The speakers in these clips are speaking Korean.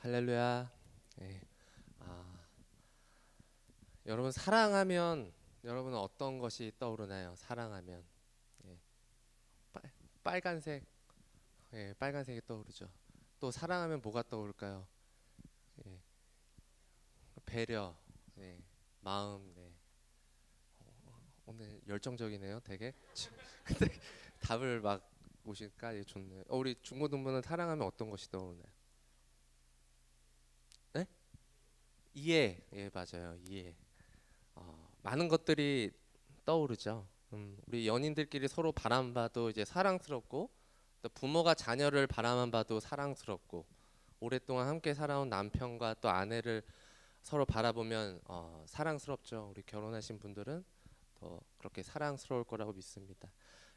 할렐루야. 네. 아, 여러분 사랑하면 여러분은 어떤 것이 떠오르나요? 사랑하면 예, 빨, 빨간색, 빨간색이 떠오르죠. 또 사랑하면 뭐가 떠오를까요? 예, 배려, 네, 마음. 네. 오늘 열정적이네요, 되게. 근데 답을 막 보실까? 예, 좋네요. 우리 중고등부는 사랑하면 어떤 것이 떠오르나요? 네? 이해. 예, 맞아요. 이해. 많은 것들이 떠오르죠. 우리 연인들끼리 서로 바람봐도 이제 사랑스럽고, 또 부모가 자녀를 바라만 봐도 사랑스럽고, 오랫동안 함께 살아온 남편과 또 아내를 서로 바라보면 사랑스럽죠. 우리 결혼하신 분들은 더 그렇게 사랑스러울 거라고 믿습니다.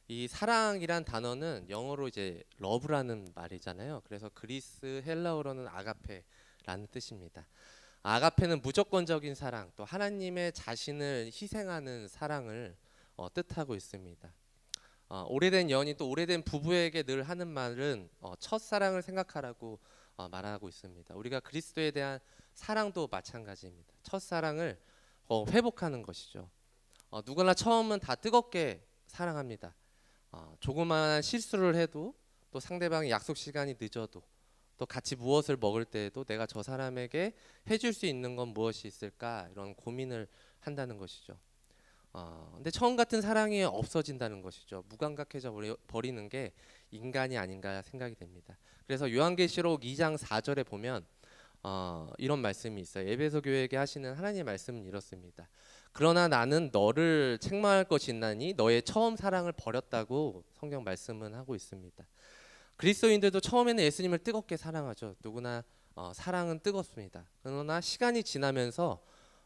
이 사랑이란 단어는 영어로 이제 러브라는 말이잖아요. 그래서 그리스 헬라어로는 아가페라는 뜻입니다. 아가페는 무조건적인 사랑, 또 하나님의 자신을 희생하는 사랑을 뜻하고 있습니다. 오래된 연인 또 오래된 부부에게 늘 하는 말은 첫사랑을 생각하라고 말하고 있습니다. 우리가 그리스도에 대한 사랑도 마찬가지입니다. 첫사랑을 회복하는 것이죠. 누구나 처음은 다 뜨겁게 사랑합니다. 조그마한 실수를 해도, 또 상대방이 약속 시간이 늦어도, 또 같이 무엇을 먹을 때에도 내가 저 사람에게 해줄 수 있는 건 무엇이 있을까, 이런 고민을 한다는 것이죠. 근데 처음 같은 사랑이 없어진다는 것이죠. 무감각해져 버리는 게 인간이 아닌가 생각이 됩니다. 그래서 요한계시록 2장 4절에 보면 이런 말씀이 있어요. 에베소 교회에게 하시는 하나님의 말씀은 이렇습니다. 그러나 나는 너를 책망할 것이 있나니 너의 처음 사랑을 버렸다고 성경 말씀은 하고 있습니다. 그리스도인들도 처음에는 예수님을 뜨겁게 사랑하죠. 누구나 사랑은 뜨겁습니다. 그러나 시간이 지나면서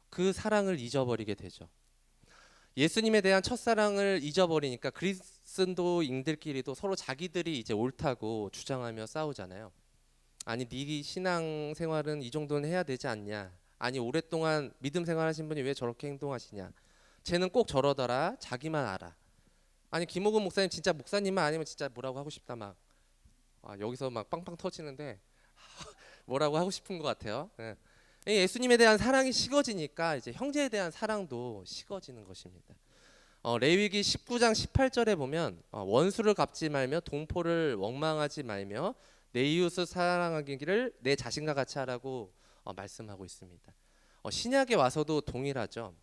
그 사랑을 잊어버리게 되죠. 예수님에 대한 첫사랑을 잊어버리니까 그리스도인들끼리도 서로 자기들이 이제 옳다고 주장하며 싸우잖아요. 아니 네 신앙 생활은 이 정도는 해야 되지 않냐? 아니 오랫동안 믿음 생활하신 분이 왜 저렇게 행동하시냐? 쟤는 꼭 저러더라. 자기만 알아. 아니 김호근 목사님 진짜 목사님만 아니면 진짜 뭐라고 하고 싶다 막 여기서 막 빵빵 터지는데 뭐라고 하고 싶은 것 같아요. 예. 이 예수님에 대한 사랑이 식어지니까 이제 형제에 대한 사랑도 식어지는 것입니다. 레위기 19장 18절에 보면 원수를 갚지 말며 동포를 원망하지 말며 내 이웃을 사랑하기를 내 자신과 같이 하라고 말씀하고 있습니다. 신약에 와서도 동일하죠.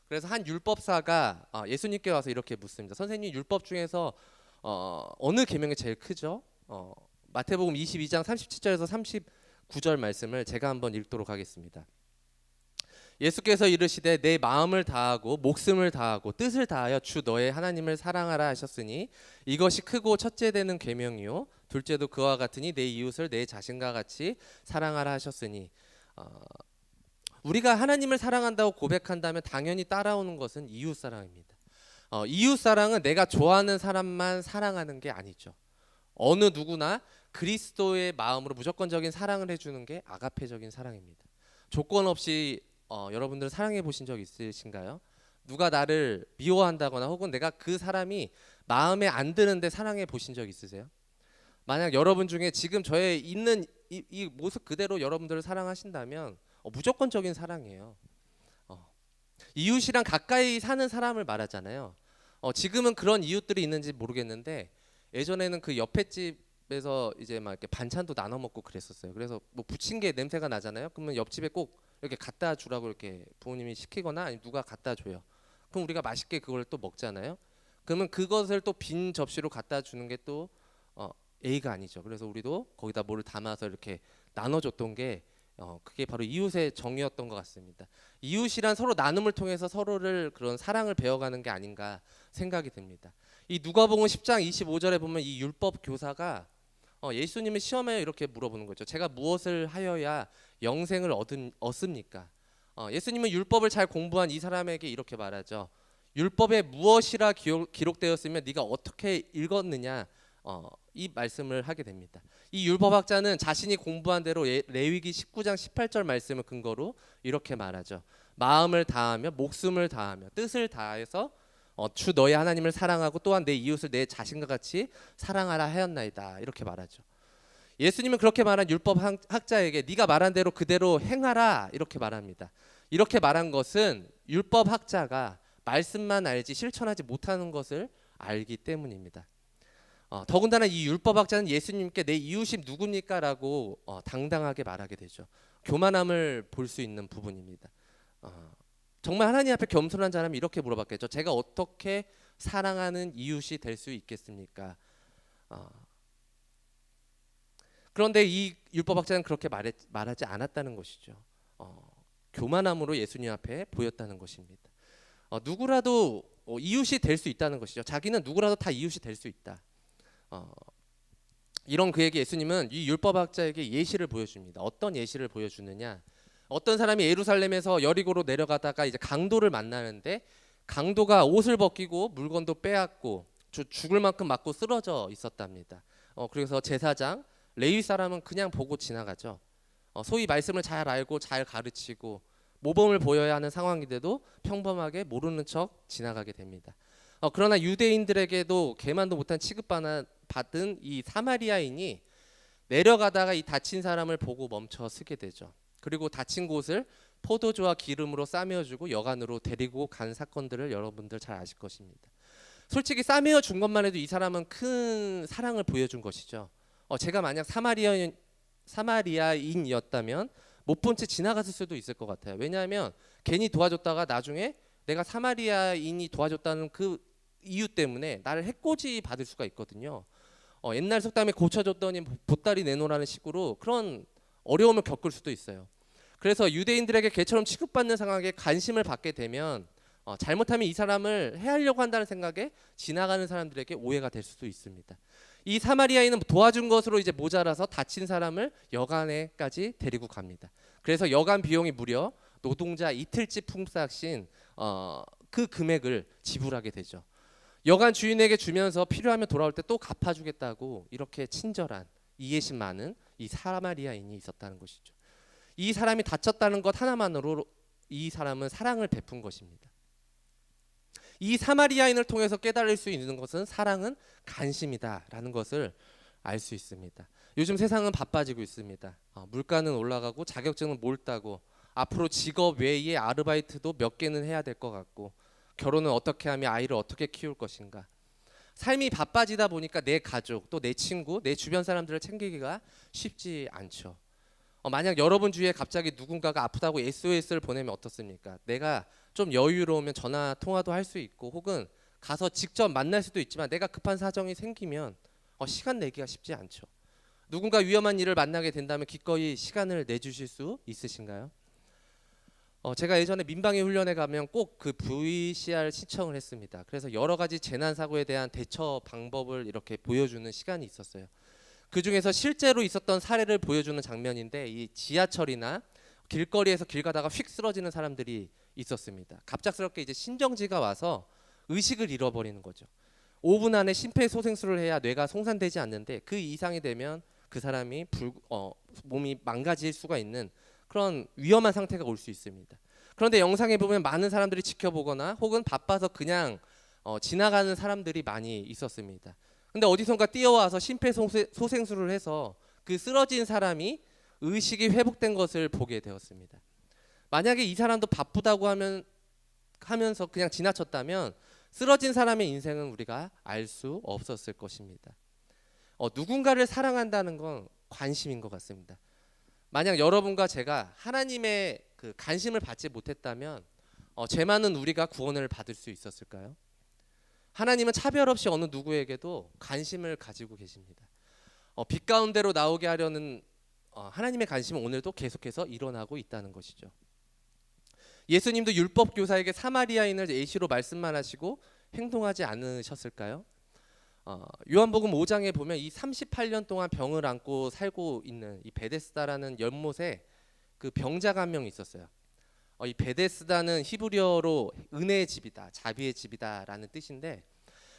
그래서 한 율법사가 예수님께 와서 이렇게 묻습니다. 선생님, 율법 중에서 어느 계명이 제일 크죠? 마태복음 22장 37절에서 39절 말씀을 제가 한번 읽도록 하겠습니다. 예수께서 이르시되 내 마음을 다하고 목숨을 다하고 뜻을 다하여 주 너의 하나님을 사랑하라 하셨으니 이것이 크고 첫째 되는 계명이요 둘째도 그와 같으니 내 이웃을 내 자신과 같이 사랑하라 하셨으니. 우리가 하나님을 사랑한다고 고백한다면 당연히 따라오는 것은 이웃 사랑입니다. 이웃 사랑은 내가 좋아하는 사람만 사랑하는 게 아니죠. 어느 누구나 그리스도의 마음으로 무조건적인 사랑을 해주는 게 아가페적인 사랑입니다. 조건 없이 여러분들 사랑해 보신 적 있으신가요? 누가 나를 미워한다거나 혹은 내가 그 사람이 마음에 안 드는데 사랑해 보신 적 있으세요? 만약 여러분 중에 지금 저의 있는 이 모습 그대로 여러분들을 사랑하신다면 무조건적인 사랑이에요. 이웃이랑 가까이 사는 사람을 말하잖아요. 지금은 그런 이웃들이 있는지 모르겠는데 예전에는 그 옆에 집에서 이제 막 이렇게 반찬도 나눠 먹고 그랬었어요. 그래서 뭐 부침개 냄새가 나잖아요. 그러면 옆집에 꼭 이렇게 갖다 주라고 이렇게 부모님이 시키거나 아니면 누가 갖다 줘요. 그럼 우리가 맛있게 그걸 또 먹잖아요. 그러면 그것을 또 빈 접시로 갖다 주는 게 또 A가 아니죠. 그래서 우리도 거기다 뭐를 담아서 이렇게 나눠줬던 게 그게 바로 이웃의 정이었던 것 같습니다. 이웃이란 서로 나눔을 통해서 서로를 그런 사랑을 배워가는 게 아닌가 생각이 듭니다. 이 누가복음 10장 25절에 보면 이 율법 교사가 예수님을 시험에 이렇게 물어보는 거죠. 제가 무엇을 하여야 영생을 얻습니까? 예수님은 율법을 잘 공부한 이 사람에게 이렇게 말하죠. 율법에 무엇이라 기록되었으면 네가 어떻게 읽었느냐, 이 말씀을 하게 됩니다. 이 율법학자는 자신이 공부한 대로 레위기 19장 18절 말씀을 근거로 이렇게 말하죠. 마음을 다하며 목숨을 다하며 뜻을 다해서 주 너의 하나님을 사랑하고 또한 내 이웃을 내 자신과 같이 사랑하라 하였나이다, 이렇게 말하죠. 예수님은 그렇게 말한 율법 학자에게 네가 말한 대로 그대로 행하라 이렇게 말합니다. 이렇게 말한 것은 율법 학자가 말씀만 알지 실천하지 못하는 것을 알기 때문입니다. 더군다나 이 율법학자는 예수님께 내 이웃이 누굽니까? 라고 당당하게 말하게 되죠. 교만함을 볼 수 있는 부분입니다. 정말 하나님 앞에 겸손한 사람이 이렇게 물어봤겠죠. 제가 어떻게 사랑하는 이웃이 될 수 있겠습니까? 그런데 이 율법학자는 그렇게 말하지 않았다는 것이죠. 교만함으로 예수님 앞에 보였다는 것입니다. 누구라도 이웃이 될 수 있다는 것이죠. 자기는 누구라도 다 이웃이 될 수 있다. 이런 그에게 예수님은 이 율법학자에게 예시를 보여줍니다. 어떤 예시를 보여주느냐? 어떤 사람이 예루살렘에서 여리고로 내려가다가 이제 강도를 만나는데 강도가 옷을 벗기고 물건도 빼앗고 죽을 만큼 맞고 쓰러져 있었답니다. 그래서 제사장 레위 사람은 그냥 보고 지나가죠. 소위 말씀을 잘 알고 잘 가르치고 모범을 보여야 하는 상황인데도 평범하게 모르는 척 지나가게 됩니다. 그러나 유대인들에게도 개만도 못한 취급받은 이 사마리아인이 내려가다가 이 다친 사람을 보고 멈춰 서게 되죠. 그리고 다친 곳을 포도주와 기름으로 싸매어주고 여관으로 데리고 간 사건들을 여러분들 잘 아실 것입니다. 솔직히 싸매어 준 것만 해도 이 사람은 큰 사랑을 보여준 것이죠. 제가 만약 사마리아인이었다면 못 본 채 지나갔을 수도 있을 것 같아요. 왜냐하면 괜히 도와줬다가 나중에 내가 사마리아인이 도와줬다는 그 이유 때문에 나를 해코지 받을 수가 있거든요. 옛날 속담에 고쳐줬더니 보따리 내놓으라는 식으로 그런 어려움을 겪을 수도 있어요. 그래서 유대인들에게 개처럼 취급받는 상황에 관심을 받게 되면 잘못하면 이 사람을 해하려고 한다는 생각에 지나가는 사람들에게 오해가 될 수도 있습니다. 이 사마리아인은 도와준 것으로 이제 모자라서 다친 사람을 여관에까지 데리고 갑니다. 그래서 여관 비용이 무려 노동자 이틀치 품삯인 그 금액을 지불하게 되죠. 여관 주인에게 주면서 필요하면 돌아올 때 또 갚아주겠다고 이렇게 친절한 이해심 많은 이 사마리아인이 있었다는 것이죠. 이 사람이 다쳤다는 것 하나만으로 이 사람은 사랑을 베푼 것입니다. 이 사마리아인을 통해서 깨달을 수 있는 것은 사랑은 간심이다라는 것을 알 수 있습니다. 요즘 세상은 바빠지고 있습니다. 물가는 올라가고 자격증은 몰다고 앞으로 직업 외에 아르바이트도 몇 개는 해야 될 것 같고 결혼은 어떻게 하며 아이를 어떻게 키울 것인가. 삶이 바빠지다 보니까 내 가족 또 내 친구 내 주변 사람들을 챙기기가 쉽지 않죠. 만약 여러분 주위에 갑자기 누군가가 아프다고 SOS를 보내면 어떻습니까? 내가 좀 여유로우면 전화 통화도 할 수 있고 혹은 가서 직접 만날 수도 있지만 내가 급한 사정이 생기면 시간 내기가 쉽지 않죠. 누군가 위험한 일을 만나게 된다면 기꺼이 시간을 내주실 수 있으신가요? 제가 예전에 민방위 훈련에 가면 꼭 그 VCR 시청을 했습니다. 그래서 여러 가지 재난 사고에 대한 대처 방법을 이렇게 보여주는 시간이 있었어요. 그 중에서 실제로 있었던 사례를 보여주는 장면인데 이 지하철이나 길거리에서 길 가다가 휙 쓰러지는 사람들이 있었습니다. 갑작스럽게 이제 신정지가 와서 의식을 잃어버리는 거죠. 5분 안에 심폐소생술을 해야 뇌가 송산되지 않는데 그 이상이 되면 그 사람이 몸이 망가질 수가 있는 그런 위험한 상태가 올 수 있습니다. 그런데 영상에 보면 많은 사람들이 지켜보거나 혹은 바빠서 그냥 지나가는 사람들이 많이 있었습니다. 근데 어디선가 뛰어와서 심폐소생술을 해서 그 쓰러진 사람이 의식이 회복된 것을 보게 되었습니다. 만약에 이 사람도 바쁘다고 하면서 그냥 지나쳤다면 쓰러진 사람의 인생은 우리가 알 수 없었을 것입니다. 누군가를 사랑한다는 건 관심인 것 같습니다. 만약 여러분과 제가 하나님의 그 관심을 받지 못했다면 죄 많은 우리가 구원을 받을 수 있었을까요? 하나님은 차별 없이 어느 누구에게도 관심을 가지고 계십니다. 빛 가운데로 나오게 하려는 하나님의 관심은 오늘도 계속해서 일어나고 있다는 것이죠. 예수님도 율법 교사에게 사마리아인을 예시로 말씀만 하시고 행동하지 않으셨을까요? 요한복음 5장에 보면 이 38년 동안 병을 안고 살고 있는 이 베데스다라는 연못에 그 병자가 한 명 있었어요. 이 베데스다는 히브리어로 은혜의 집이다, 자비의 집이다라는 뜻인데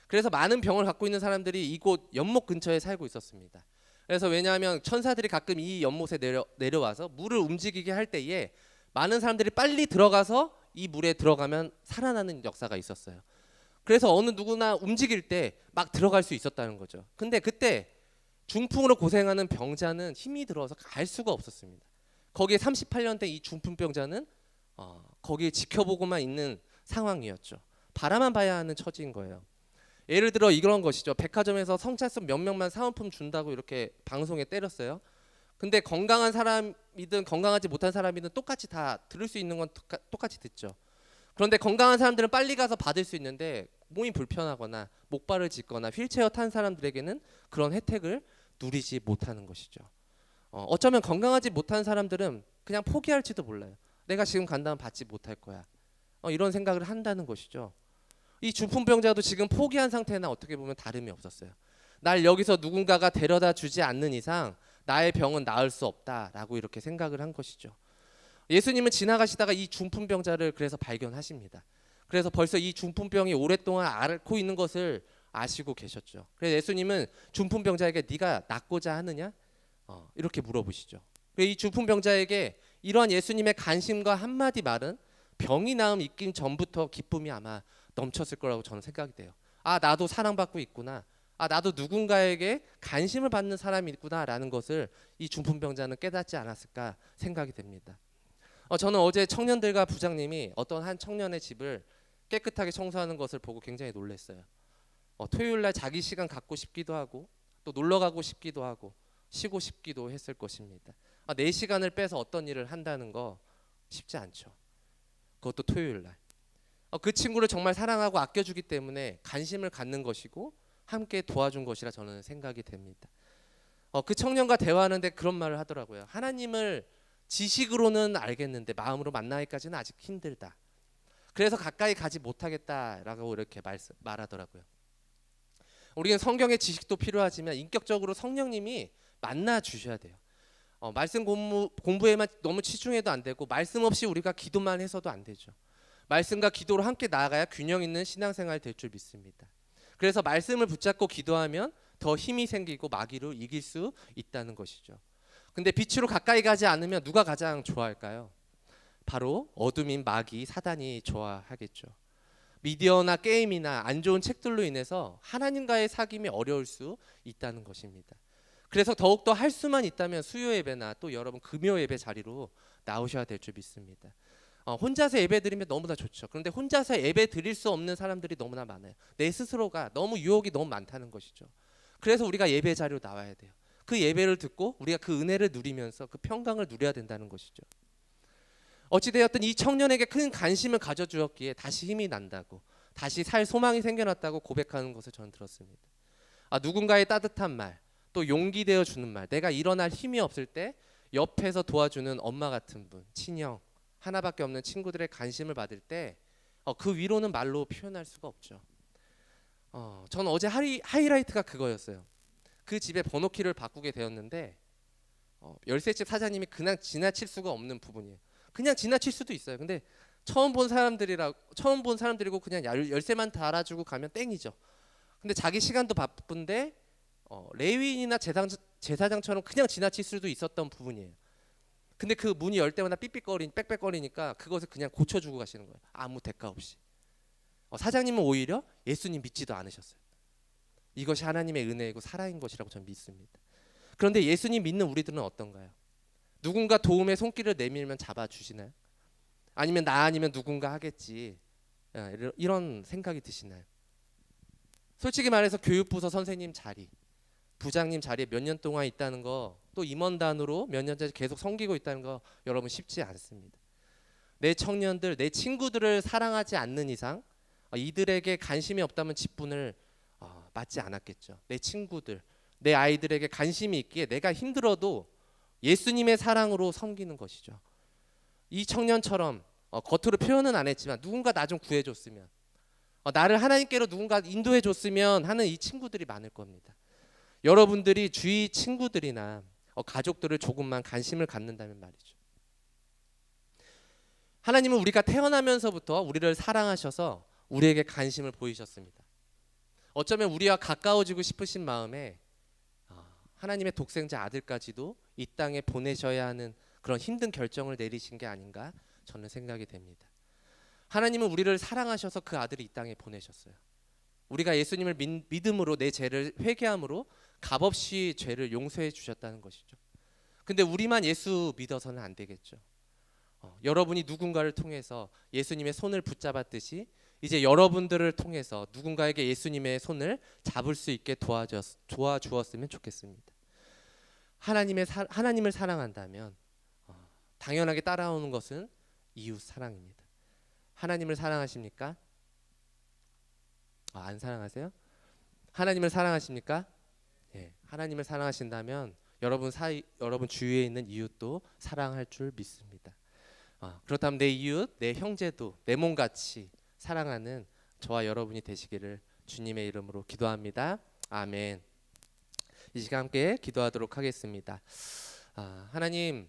그래서 많은 병을 갖고 있는 사람들이 이곳 연못 근처에 살고 있었습니다. 그래서 왜냐하면 천사들이 가끔 이 연못에 내려와서 물을 움직이게 할 때에 많은 사람들이 빨리 들어가서 이 물에 들어가면 살아나는 역사가 있었어요. 그래서 어느 누구나 움직일 때 막 들어갈 수 있었다는 거죠. 근데 그때 중풍으로 고생하는 병자는 힘이 들어서 갈 수가 없었습니다. 거기에 38년대 이 중풍병자는 거기에 지켜보고만 있는 상황이었죠. 바라만 봐야 하는 처지인 거예요. 예를 들어 이런 것이죠. 백화점에서 성찬송 몇 명만 사은품 준다고 이렇게 방송에 때렸어요. 근데 건강한 사람이든 건강하지 못한 사람이든 똑같이 다 들을 수 있는 건 똑같이 듣죠. 그런데 건강한 사람들은 빨리 가서 받을 수 있는데 몸이 불편하거나 목발을 짚거나 휠체어 탄 사람들에게는 그런 혜택을 누리지 못하는 것이죠. 어쩌면 건강하지 못한 사람들은 그냥 포기할지도 몰라요. 내가 지금 간다면 받지 못할 거야. 이런 생각을 한다는 것이죠. 이 중풍병자도 지금 포기한 상태나 어떻게 보면 다름이 없었어요. 날 여기서 누군가가 데려다 주지 않는 이상 나의 병은 나을 수 없다라고 이렇게 생각을 한 것이죠. 예수님은 지나가시다가 이 중풍병자를 그래서 발견하십니다. 그래서 벌써 이 중풍병이 오랫동안 앓고 있는 것을 아시고 계셨죠. 그래서 예수님은 중풍병자에게 네가 낫고자 하느냐? 이렇게 물어보시죠. 이 중풍병자에게 이러한 예수님의 관심과 한마디 말은 병이 나음 있긴 전부터 기쁨이 아마 넘쳤을 거라고 저는 생각이 돼요. 아, 나도 사랑받고 있구나. 아, 나도 누군가에게 관심을 받는 사람이 있구나라는 것을 이 중풍병자는 깨닫지 않았을까 생각이 됩니다. 저는 어제 청년들과 부장님이 어떤 한 청년의 집을 깨끗하게 청소하는 것을 보고 굉장히 놀랐어요. 토요일 날 자기 시간 갖고 싶기도 하고 또 놀러 가고 싶기도 하고 쉬고 싶기도 했을 것입니다. 내 시간을 빼서 어떤 일을 한다는 거 쉽지 않죠. 그것도 토요일 날. 그 친구를 정말 사랑하고 아껴주기 때문에 관심을 갖는 것이고 함께 도와준 것이라 저는 생각이 됩니다. 그 청년과 대화하는데 그런 말을 하더라고요. 하나님을 지식으로는 알겠는데 마음으로 만나기까지는 아직 힘들다. 그래서 가까이 가지 못하겠다라고 이렇게 말하더라고요. 우리는 성경의 지식도 필요하지만 인격적으로 성령님이 만나 주셔야 돼요. 말씀 공부에만 너무 치중해도 안 되고 말씀 없이 우리가 기도만 해서도 안 되죠. 말씀과 기도로 함께 나아가야 균형 있는 신앙생활 될 줄 믿습니다. 그래서 말씀을 붙잡고 기도하면 더 힘이 생기고 마귀를 이길 수 있다는 것이죠. 근데 빛으로 가까이 가지 않으면 누가 가장 좋아할까요? 바로 어둠인 마귀 사단이 좋아하겠죠. 미디어나 게임이나 안 좋은 책들로 인해서 하나님과의 사귐이 어려울 수 있다는 것입니다. 그래서 더욱더 할 수만 있다면 수요 예배나 또 여러분 금요 예배 자리로 나오셔야 될 줄 믿습니다. 혼자서 예배 드리면 너무나 좋죠. 그런데 혼자서 예배 드릴 수 없는 사람들이 너무나 많아요. 내 스스로가 너무 유혹이 너무 많다는 것이죠. 그래서 우리가 예배 자리로 나와야 돼요. 그 예배를 듣고 우리가 그 은혜를 누리면서 그 평강을 누려야 된다는 것이죠. 어찌되었든 이 청년에게 큰 관심을 가져주었기에 다시 힘이 난다고, 다시 살 소망이 생겨났다고 고백하는 것을 저는 들었습니다. 누군가의 따뜻한 말, 또 용기 되어 주는 말, 내가 일어날 힘이 없을 때 옆에서 도와주는 엄마 같은 분, 친형, 하나밖에 없는 친구들의 관심을 받을 때 그 위로는 말로 표현할 수가 없죠. 저는 어제 하이라이트가 그거였어요. 그 집에 번호키를 바꾸게 되었는데 열쇠집 사장님이 그냥 지나칠 수가 없는 부분이에요. 그냥 지나칠 수도 있어요. 근데 처음 본 사람들이고 그냥 열쇠만 달아주고 가면 땡이죠. 근데 자기 시간도 바쁜데 레위인이나 제사장처럼 그냥 지나칠 수도 있었던 부분이에요. 근데 그 문이 열 때마다 빽빽거리니까 그것을 그냥 고쳐주고 가시는 거예요. 아무 대가 없이. 사장님은 오히려 예수님 믿지도 않으셨어요. 이것이 하나님의 은혜이고 사랑인 것이라고 저는 믿습니다. 그런데 예수님 믿는 우리들은 어떤가요? 누군가 도움의 손길을 내밀면 잡아주시나요? 아니면 나 아니면 누군가 하겠지, 이런 생각이 드시나요? 솔직히 말해서 교육부서 선생님 자리, 부장님 자리에 몇 년 동안 있다는 거, 또 임원단으로 몇 년째 계속 섬기고 있다는 거 여러분 쉽지 않습니다. 내 청년들, 내 친구들을 사랑하지 않는 이상 이들에게 관심이 없다면 직분을 맡지 않았겠죠. 내 친구들, 내 아이들에게 관심이 있기에 내가 힘들어도 예수님의 사랑으로 섬기는 것이죠. 이 청년처럼 겉으로 표현은 안 했지만 누군가 나 좀 구해줬으면, 나를 하나님께로 누군가 인도해줬으면 하는 이 친구들이 많을 겁니다. 여러분들이 주위 친구들이나 가족들을 조금만 관심을 갖는다면 말이죠. 하나님은 우리가 태어나면서부터 우리를 사랑하셔서 우리에게 관심을 보이셨습니다. 어쩌면 우리와 가까워지고 싶으신 마음에 하나님의 독생자 아들까지도 이 땅에 보내셔야 하는 그런 힘든 결정을 내리신 게 아닌가 저는 생각이 됩니다. 하나님은 우리를 사랑하셔서 그 아들을 이 땅에 보내셨어요. 우리가 예수님을 믿음으로 내 죄를 회개함으로 값없이 죄를 용서해 주셨다는 것이죠. 근데 우리만 예수 믿어서는 안 되겠죠. 여러분이 누군가를 통해서 예수님의 손을 붙잡았듯이 이제 여러분들을 통해서 누군가에게 예수님의 손을 잡을 수 있게 도와주었으면 좋겠습니다. 하나님을 사랑한다면 당연하게 따라오는 것은 이웃 사랑입니다. 하나님을 사랑하십니까? 안 사랑하세요? 하나님을 사랑하십니까? 예, 하나님을 사랑하신다면 여러분 주위에 있는 이웃도 사랑할 줄 믿습니다. 그렇다면 내 이웃, 내 형제도 내 몸같이 사랑하는 저와 여러분이 되시기를 주님의 이름으로 기도합니다. 아멘. 이 시간 함께 기도하도록 하겠습니다. 하나님,